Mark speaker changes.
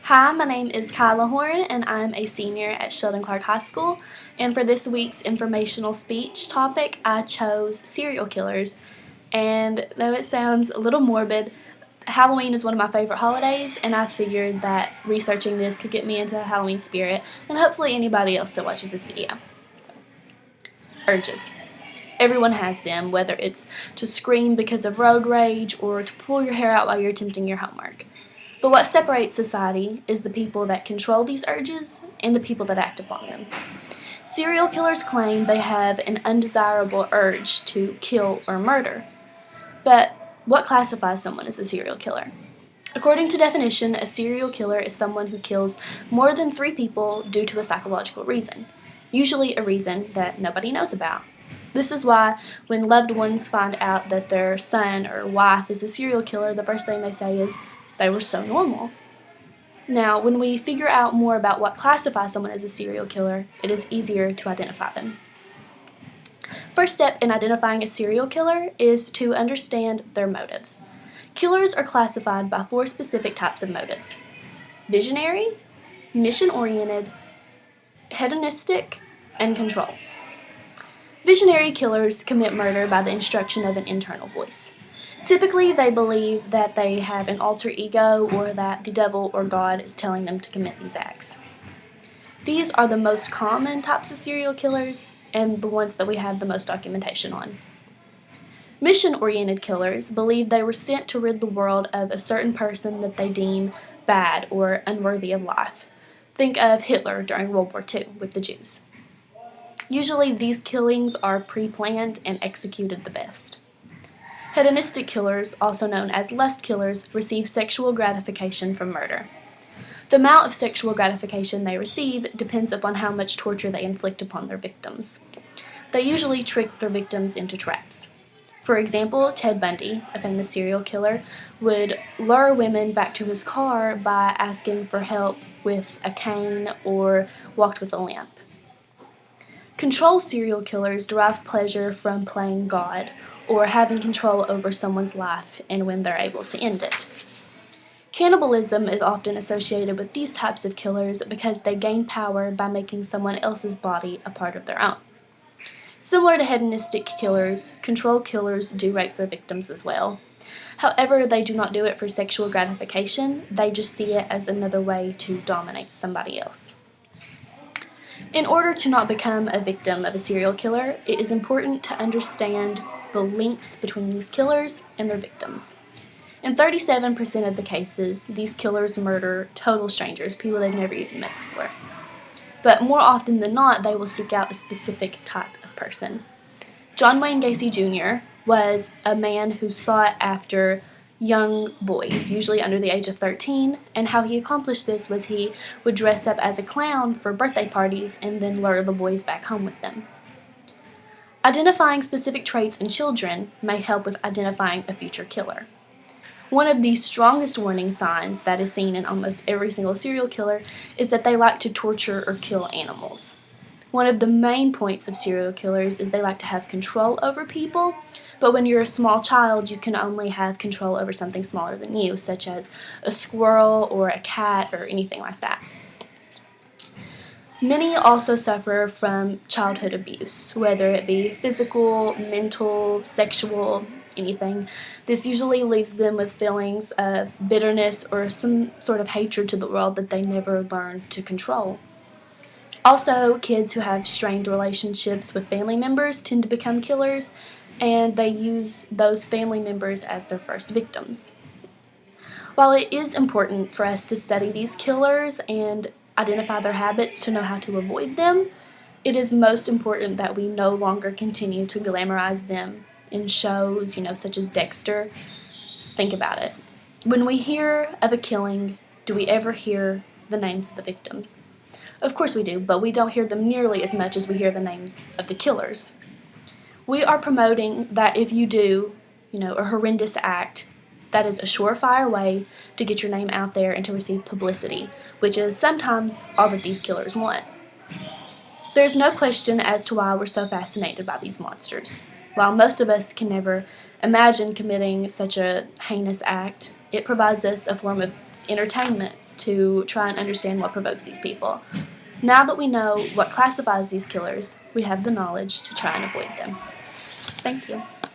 Speaker 1: Hi, my name is Kyla Horn, and I'm a senior at Sheldon Clark High School. And for this week's informational speech topic, I chose serial killers. And though it sounds a little morbid, Halloween is one of my favorite holidays, and I figured that researching this could get me into the Halloween spirit, and hopefully anybody else that watches this video. Urges. Everyone has them, whether it's to scream because of road rage or to pull your hair out while you're attempting your homework. But what separates society is the people that control these urges and the people that act upon them. Serial killers claim they have an undesirable urge to kill or murder. But what classifies someone as a serial killer? According to definition, a serial killer is someone who kills more than 3 people due to a psychological reason, usually a reason that nobody knows about. This is why when loved ones find out that their son or wife is a serial killer, the first thing they say is, "They were so normal." Now, when we figure out more about what classifies someone as a serial killer, it is easier to identify them. First step in identifying a serial killer is to understand their motives. Killers are classified by 4 specific types of motives: visionary, mission-oriented, hedonistic, and control. Visionary killers commit murder by the instruction of an internal voice. Typically, they believe that they have an alter ego or that the devil or God is telling them to commit these acts. These are the most common types of serial killers and the ones that we have the most documentation on. Mission-oriented killers believe they were sent to rid the world of a certain person that they deem bad or unworthy of life. Think of Hitler during World War II with the Jews. Usually, these killings are pre-planned and executed the best. Hedonistic killers, also known as lust killers, receive sexual gratification from murder. The amount of sexual gratification they receive depends upon how much torture they inflict upon their victims. They usually trick their victims into traps. For example, Ted Bundy, a famous serial killer, would lure women back to his car by asking for help with a cane or walked with a limp. Control serial killers derive pleasure from playing God or having control over someone's life and when they're able to end it. Cannibalism is often associated with these types of killers because they gain power by making someone else's body a part of their own. Similar to hedonistic killers, control killers do rape their victims as well. However, they do not do it for sexual gratification, they just see it as another way to dominate somebody else. In order to not become a victim of a serial killer, it is important to understand the links between these killers and their victims. In 37% of the cases, these killers murder total strangers, people they've never even met before. But more often than not, they will seek out a specific type of person. John Wayne Gacy Jr. was a man who sought after young boys, usually under the age of 13, and how he accomplished this was he would dress up as a clown for birthday parties and then lure the boys back home with them. Identifying specific traits in children may help with identifying a future killer. One of the strongest warning signs that is seen in almost every single serial killer is that they like to torture or kill animals. One of the main points of serial killers is they like to have control over people, but when you're a small child, you can only have control over something smaller than you, such as a squirrel or a cat or anything like that. Many also suffer from childhood abuse, whether it be physical, mental, sexual, anything. This usually leaves them with feelings of bitterness or some sort of hatred to the world that they never learned to control. Also, kids who have strained relationships with family members tend to become killers, and they use those family members as their first victims. While it is important for us to study these killers and identify their habits to know how to avoid them, it is most important that we no longer continue to glamorize them in shows, such as Dexter. Think about it. When we hear of a killing, do we ever hear the names of the victims? Of course we do, but we don't hear them nearly as much as we hear the names of the killers. We are promoting that if you do, a horrendous act, that is a surefire way to get your name out there and to receive publicity, which is sometimes all that these killers want. There's no question as to why we're so fascinated by these monsters. While most of us can never imagine committing such a heinous act, it provides us a form of entertainment to try and understand what provokes these people. Now that we know what classifies these killers, we have the knowledge to try and avoid them. Thank you.